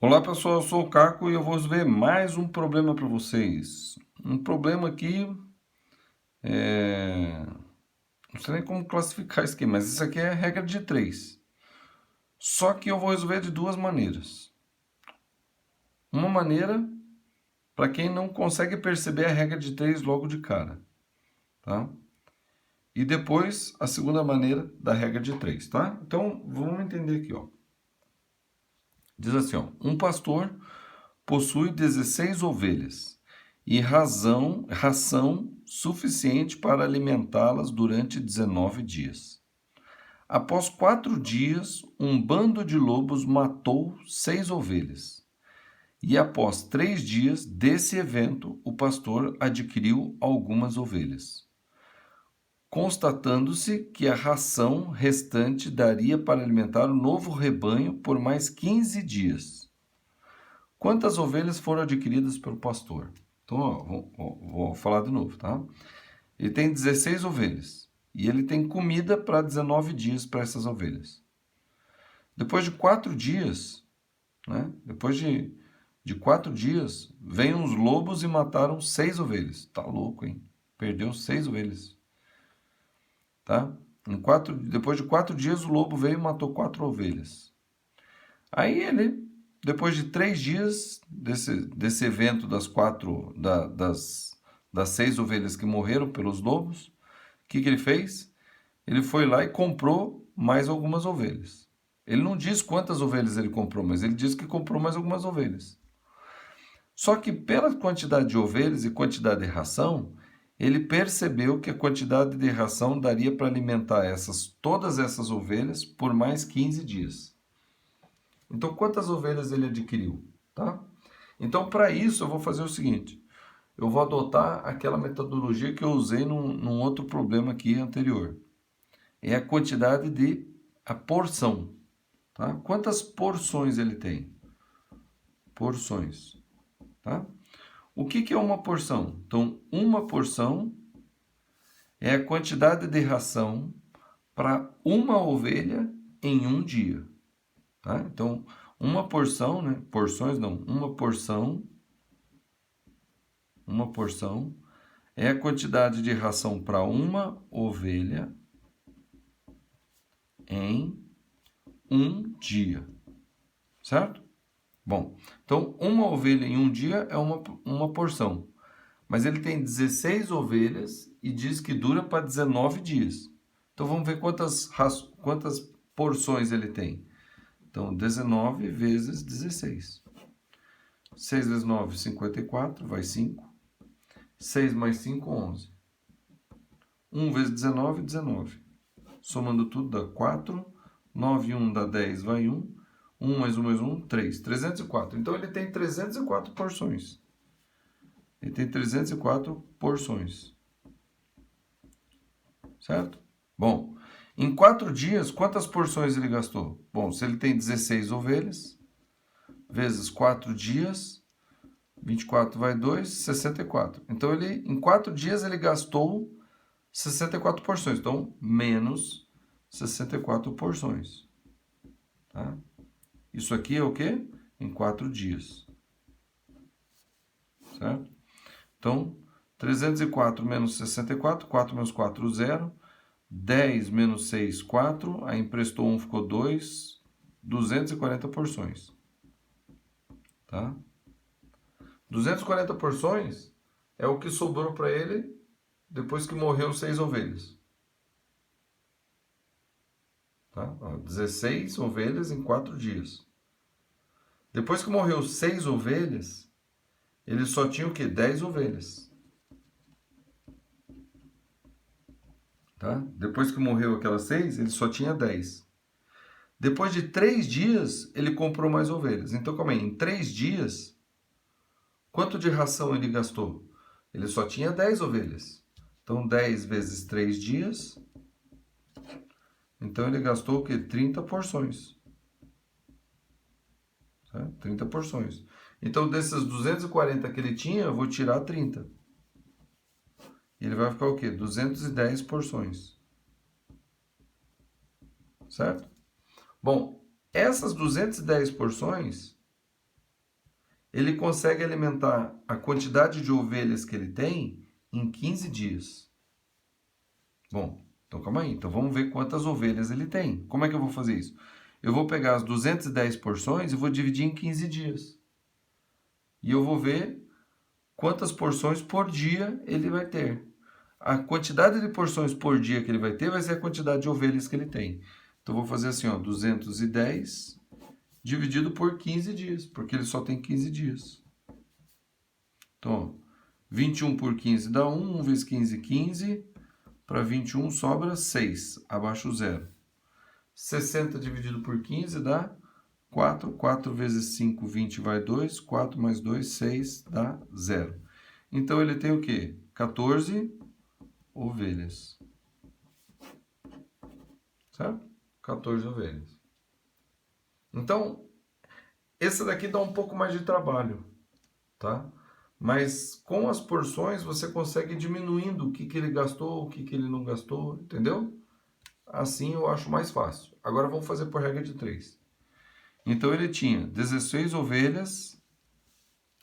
Olá pessoal, eu sou o Caco e eu vou resolver mais um problema para vocês. Um problema aqui, não sei nem como classificar isso aqui, mas isso aqui é regra de 3. Só que eu vou resolver de duas maneiras. Uma maneira para quem não consegue perceber a regra de 3 logo de cara, tá? E depois a segunda maneira da regra de 3, tá? Então vamos entender aqui, ó. Diz assim, ó, um pastor possui 16 ovelhas e ração suficiente para alimentá-las durante 19 dias. Após 4 dias, um bando de lobos matou 6 ovelhas. E após 3 dias desse evento, o pastor adquiriu algumas ovelhas, constatando-se que a ração restante daria para alimentar o novo rebanho por mais 15 dias. Quantas ovelhas foram adquiridas pelo pastor? Então, ó, vou falar de novo, tá? Ele tem 16 ovelhas e ele tem comida para 19 dias para essas ovelhas. Depois de 4 dias, né? Depois de 4 dias, vêm uns lobos e mataram 6 ovelhas. Tá louco, hein? Perdeu 6 ovelhas, tá? Depois de 4 dias, o lobo veio e matou 4 ovelhas. Aí ele, depois de 3 dias desse evento das 6 ovelhas que morreram pelos lobos, o que ele fez? Ele foi lá e comprou mais algumas ovelhas. Ele não diz quantas ovelhas ele comprou, mas ele diz que comprou mais algumas ovelhas. Só que pela quantidade de ovelhas e quantidade de ração, ele percebeu que a quantidade de ração daria para alimentar todas essas ovelhas por mais 15 dias. Então, quantas ovelhas ele adquiriu? Tá? Então, para isso, eu vou fazer o seguinte. Eu vou adotar aquela metodologia que eu usei num outro problema aqui anterior. É a quantidade a porção. Tá? Quantas porções ele tem? Porções. Tá? O que é uma porção? Então, uma porção é a quantidade de ração para uma ovelha em um dia. Tá? Então, uma porção, né? Porções não, uma porção é a quantidade de ração para uma ovelha em um dia, certo? Bom, então uma ovelha em um dia é uma porção, mas ele tem 16 ovelhas e diz que dura para 19 dias. Então vamos ver quantas porções ele tem. Então 19 vezes 16. 6 vezes 9, 54, vai 5. 6 mais 5, 11. 1 vezes 19, 19. Somando tudo dá 4. 9 e 1 dá 10, vai 1. 1 mais 1 mais 1, 3. 304. Então ele tem 304 porções. Ele tem 304 porções. Certo? Bom, em 4 dias, quantas porções ele gastou? Bom, se ele tem 16 ovelhas, vezes 4 dias, 24 vai 2, 64. Então, em 4 dias, ele gastou 64 porções. Então, menos 64 porções. Tá? Isso aqui é o quê? Em 4 dias. Certo? Então, 304 menos 64, 4 menos 4, 0. 10 menos 6, 4. Aí emprestou 1, ficou 2. 240 porções. Tá? 240 porções é o que sobrou para ele depois que morreu 6 ovelhas. Tá? 16 ovelhas em 4 dias. Depois que morreu 6 ovelhas, ele só tinha o quê? 10 ovelhas. Tá? Depois que morreu aquelas 6, ele só tinha 10. Depois de 3 dias, ele comprou mais ovelhas. Então, calma aí, em 3 dias, quanto de ração ele gastou? Ele só tinha 10 ovelhas. Então, 10 vezes 3 dias. Então, ele gastou o quê? 30 porções. Certo? 30 porções. Então, desses 240 que ele tinha, eu vou tirar 30. E ele vai ficar o quê? 210 porções. Certo? Bom, essas 210 porções ele consegue alimentar a quantidade de ovelhas que ele tem em 15 dias. Bom, então calma aí. Então vamos ver quantas ovelhas ele tem. Como é que eu vou fazer isso? Eu vou pegar as 210 porções e vou dividir em 15 dias. E eu vou ver quantas porções por dia ele vai ter. A quantidade de porções por dia que ele vai ter vai ser a quantidade de ovelhas que ele tem. Então eu vou fazer assim, ó, 210 dividido por 15 dias, porque ele só tem 15 dias. Então, 21 por 15 dá 1, 1 vezes 15, 15. Para 21 sobra 6, abaixo zero. 60 dividido por 15 dá 4. 4 vezes 5, 20 vai 2. 4 mais 2, 6, dá 0. Então ele tem o quê? 14 ovelhas. Certo? 14 ovelhas. Então, esse daqui dá um pouco mais de trabalho, tá? Mas com as porções você consegue ir diminuindo o que ele gastou, o que ele não gastou, entendeu? Assim eu acho mais fácil. Agora vamos fazer por regra de 3. Então ele tinha 16 ovelhas,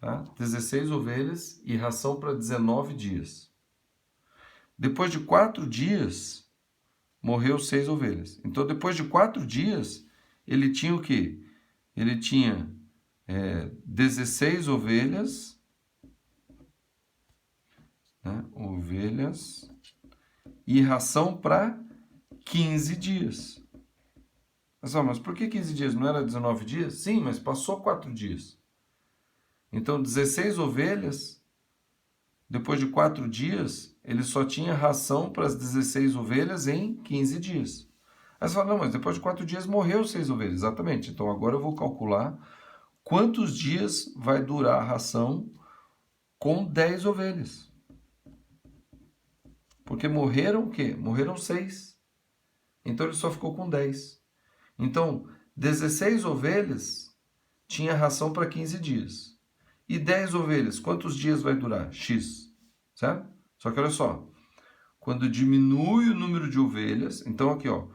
tá? 16 ovelhas e ração para 19 dias. Depois de 4 dias, morreu 6 ovelhas. Então depois de 4 dias, ele tinha o quê? Ele tinha 16 ovelhas, né? Ovelhas e ração para 15 dias. Mas por que 15 dias? Não era 19 dias? Sim, mas passou 4 dias. Então, 16 ovelhas, depois de 4 dias, ele só tinha ração para as 16 ovelhas em 15 dias. Aí você fala, não, mas depois de 4 dias morreu 6 ovelhas. Exatamente. Então, agora eu vou calcular quantos dias vai durar a ração com 10 ovelhas. Porque morreram o quê? Morreram 6. Então, ele só ficou com 10. Então, 16 ovelhas tinha ração para 15 dias. E 10 ovelhas, quantos dias vai durar? X, certo? Só que olha só, quando diminui o número de ovelhas, então aqui, ó,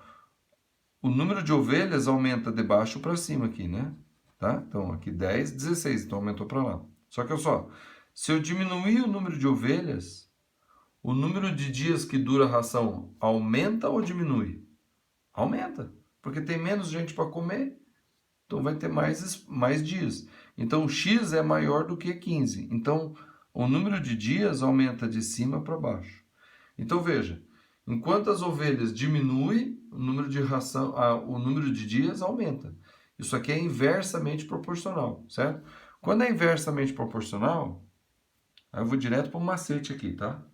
o número de ovelhas aumenta de baixo para cima aqui, né? Tá? Então, aqui 10, 16, então aumentou para lá. Só que olha só, se eu diminuir o número de ovelhas, o número de dias que dura a ração aumenta ou diminui? Aumenta, porque tem menos gente para comer, então vai ter mais dias. Então, x é maior do que 15. Então, o número de dias aumenta de cima para baixo. Então, veja, enquanto as ovelhas diminuem, o número de ração, o número de dias aumenta. Isso aqui é inversamente proporcional, certo? Quando é inversamente proporcional, aí eu vou direto para o macete aqui, tá?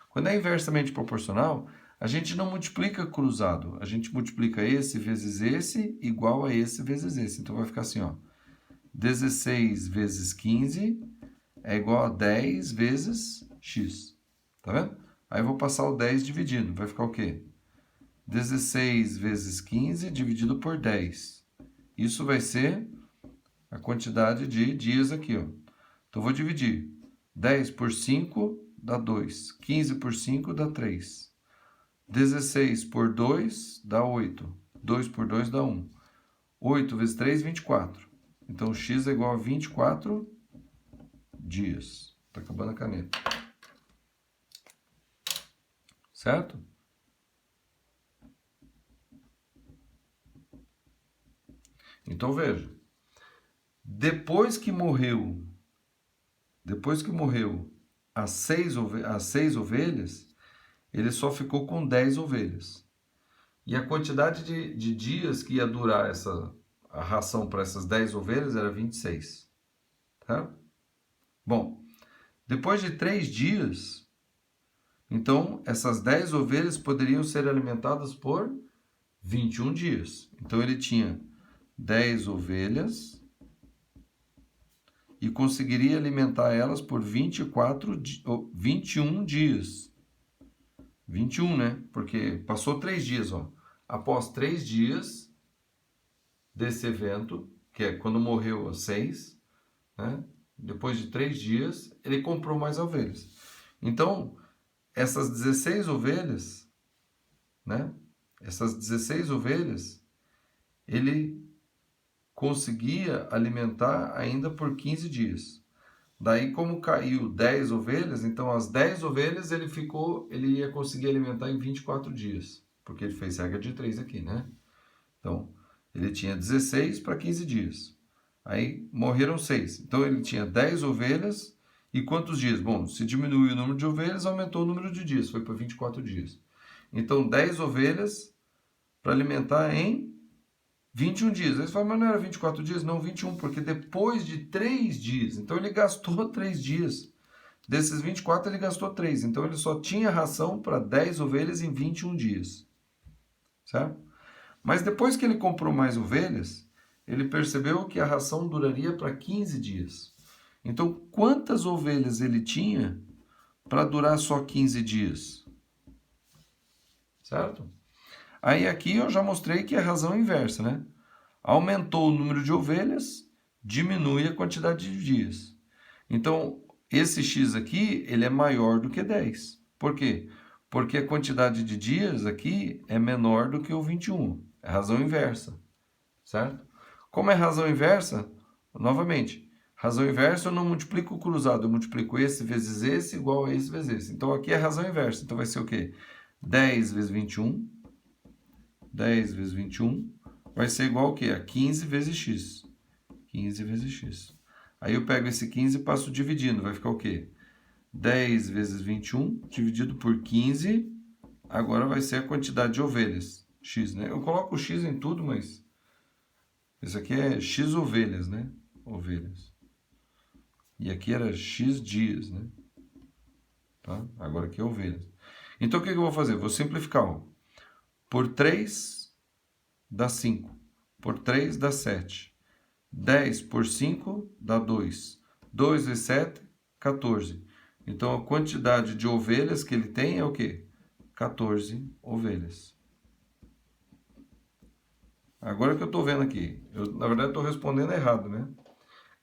Quando é inversamente proporcional, a gente não multiplica cruzado. A gente multiplica esse vezes esse igual a esse vezes esse. Então, vai ficar assim, ó. 16 vezes 15 é igual a 10 vezes x. Tá vendo? Aí eu vou passar o 10 dividindo. Vai ficar o quê? 16 vezes 15 dividido por 10. Isso vai ser a quantidade de dias aqui, ó. Então, eu vou dividir. 10 por 5 dá 2. 15 por 5 dá 3. 16 por 2 dá 8. 2 por 2 dá 1. 8 vezes 3, 24. Então, x é igual a 24 dias. Está acabando a caneta. Certo? Então, veja. Depois que morreu as 6 ovelhas, ele só ficou com 10 ovelhas. E a quantidade de dias que ia durar a ração para essas 10 ovelhas era 26. Tá? Bom, depois de 3 dias, então essas 10 ovelhas poderiam ser alimentadas por 21 dias. Então ele tinha 10 ovelhas e conseguiria alimentar elas por 21 dias. 21, né? Porque passou 3 dias, ó. Após 3 dias desse evento, que é quando morreu as 6, né? Depois de 3 dias, ele comprou mais ovelhas. Então, essas 16 ovelhas, né? Essas 16 ovelhas, ele conseguia alimentar ainda por 15 dias. Daí, como caiu 10 ovelhas, então as 10 ovelhas ele ia conseguir alimentar em 24 dias, porque ele fez regra de 3 aqui, né? Então, ele tinha 16 para 15 dias. Aí morreram 6. Então, ele tinha 10 ovelhas e quantos dias? Bom, se diminuiu o número de ovelhas, aumentou o número de dias, foi para 24 dias. Então, 10 ovelhas para alimentar em 21 dias. Aí você fala, mas não era 24 dias? Não, 21, porque depois de 3 dias. Então ele gastou 3 dias. Desses 24 ele gastou 3. Então ele só tinha ração para 10 ovelhas em 21 dias. Certo? Mas depois que ele comprou mais ovelhas, ele percebeu que a ração duraria para 15 dias. Então quantas ovelhas ele tinha para durar só 15 dias? Certo? Aí aqui eu já mostrei que é a razão inversa, né? Aumentou o número de ovelhas, diminui a quantidade de dias. Então, esse x aqui, ele é maior do que 10. Por quê? Porque a quantidade de dias aqui é menor do que o 21. É razão inversa, certo? Como é razão inversa, novamente, razão inversa eu não multiplico o cruzado, eu multiplico esse vezes esse igual a esse vezes esse. Então, aqui é razão inversa. Então, vai ser o quê? 10 vezes 21. 10 vezes 21 vai ser igual ao quê? A 15 vezes x. 15 vezes x. Aí eu pego esse 15 e passo dividindo. Vai ficar o quê? 10 vezes 21 dividido por 15. Agora vai ser a quantidade de ovelhas. X, né? Eu coloco o x em tudo, mas isso aqui é x ovelhas, né? Ovelhas. E aqui era x dias, né? Tá? Agora aqui é ovelhas. Então o que eu vou fazer? Vou simplificar. Ó. Por 3 dá 5. Por 3 dá 7. 10 por 5 dá 2. 2 vezes 7, 14. Então, a quantidade de ovelhas que ele tem é o quê? 14 ovelhas. Agora que eu estou vendo aqui, na verdade estou respondendo errado, né?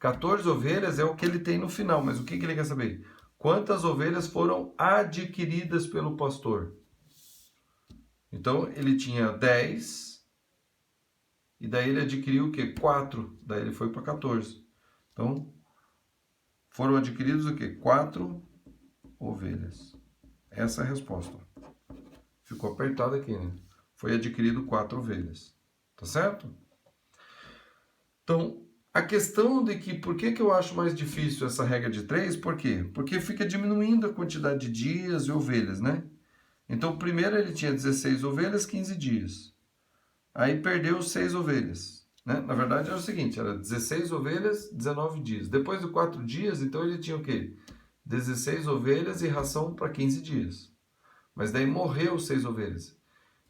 14 ovelhas é o que ele tem no final, mas o que ele quer saber? Quantas ovelhas foram adquiridas pelo pastor? Então, ele tinha 10, e daí ele adquiriu o quê? 4, daí ele foi para 14. Então, foram adquiridos o quê? 4 ovelhas. Essa é a resposta. Ficou apertado aqui, né? Foi adquirido 4 ovelhas. Tá certo? Então, a questão de que por que eu acho mais difícil essa regra de 3? Por quê? Porque fica diminuindo a quantidade de dias e ovelhas, né? Então, primeiro ele tinha 16 ovelhas, 15 dias. Aí perdeu 6 ovelhas. Né? Na verdade era o seguinte, era 16 ovelhas, 19 dias. Depois de 4 dias, então ele tinha o quê? 16 ovelhas e ração para 15 dias. Mas daí morreu 6 ovelhas.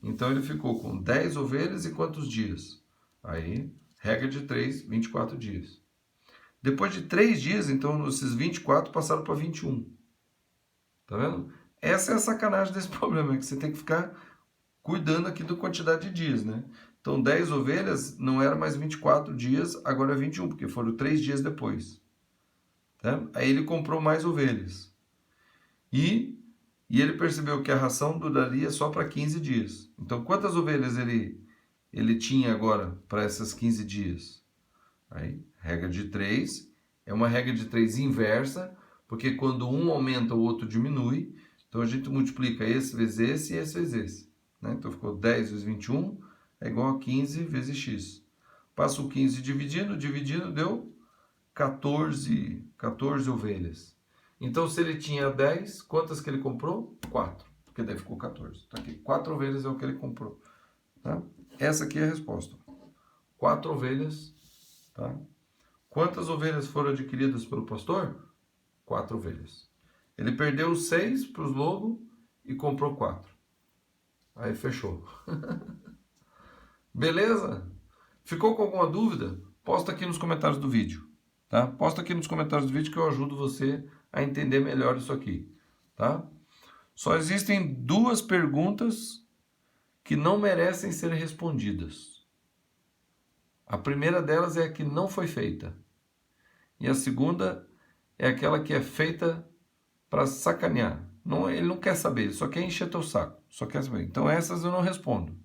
Então ele ficou com 10 ovelhas e quantos dias? Aí, regra de 3, 24 dias. Depois de 3 dias, então esses 24 passaram para 21. Tá vendo? Essa é a sacanagem desse problema, é que você tem que ficar cuidando aqui da quantidade de dias, né? Então 10 ovelhas não era mais 24 dias, agora é 21, porque foram 3 dias depois. Tá? Aí ele comprou mais ovelhas. E ele percebeu que a ração duraria só para 15 dias. Então quantas ovelhas ele tinha agora para essas 15 dias? Aí, regra de 3 é uma regra de 3 inversa, porque quando um aumenta, o outro diminui. Então a gente multiplica esse vezes esse e esse vezes esse. Né? Então ficou 10 vezes 21 é igual a 15 vezes x. Passa o 15 dividindo, deu 14 ovelhas. Então se ele tinha 10, quantas que ele comprou? 4, porque daí ficou 14. Tá aqui, 4 ovelhas é o que ele comprou. Tá? Essa aqui é a resposta. 4 ovelhas. Tá? Quantas ovelhas foram adquiridas pelo pastor? 4 ovelhas. Ele perdeu 6 para os lobos e comprou 4. Aí fechou. Beleza? Ficou com alguma dúvida? Posta aqui nos comentários do vídeo. Tá? Posta aqui nos comentários do vídeo que eu ajudo você a entender melhor isso aqui. Tá? Só existem 2 perguntas que não merecem ser respondidas. A primeira delas é a que não foi feita. E a segunda é aquela que é feita para sacanear. Não, ele não quer saber, ele só quer encher teu saco. Só quer saber. Então essas eu não respondo.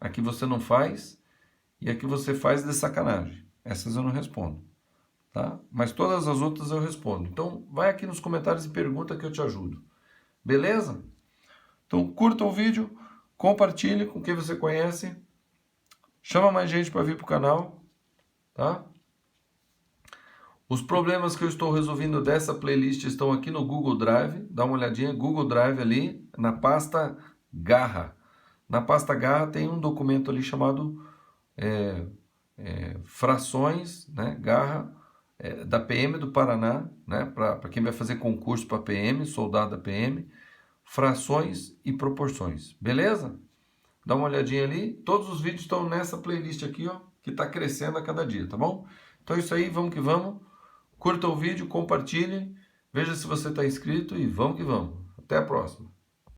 A que você não faz e a que você faz de sacanagem. Essas eu não respondo, tá? Mas todas as outras eu respondo. Então, vai aqui nos comentários e pergunta que eu te ajudo. Beleza? Então, curta o vídeo, compartilhe com quem você conhece, chama mais gente para vir para o canal, tá? Os problemas que eu estou resolvendo dessa playlist estão aqui no Google Drive. Dá uma olhadinha, Google Drive ali, na pasta Garra. Na pasta Garra tem um documento ali chamado Frações, né? Garra, da PM do Paraná, né? Para quem vai fazer concurso para PM, soldado da PM. Frações e proporções. Beleza? Dá uma olhadinha ali. Todos os vídeos estão nessa playlist aqui, ó, que está crescendo a cada dia, tá bom? Então é isso aí, vamos que vamos. Curta o vídeo, compartilhe, veja se você está inscrito e vamos que vamos. Até a próxima.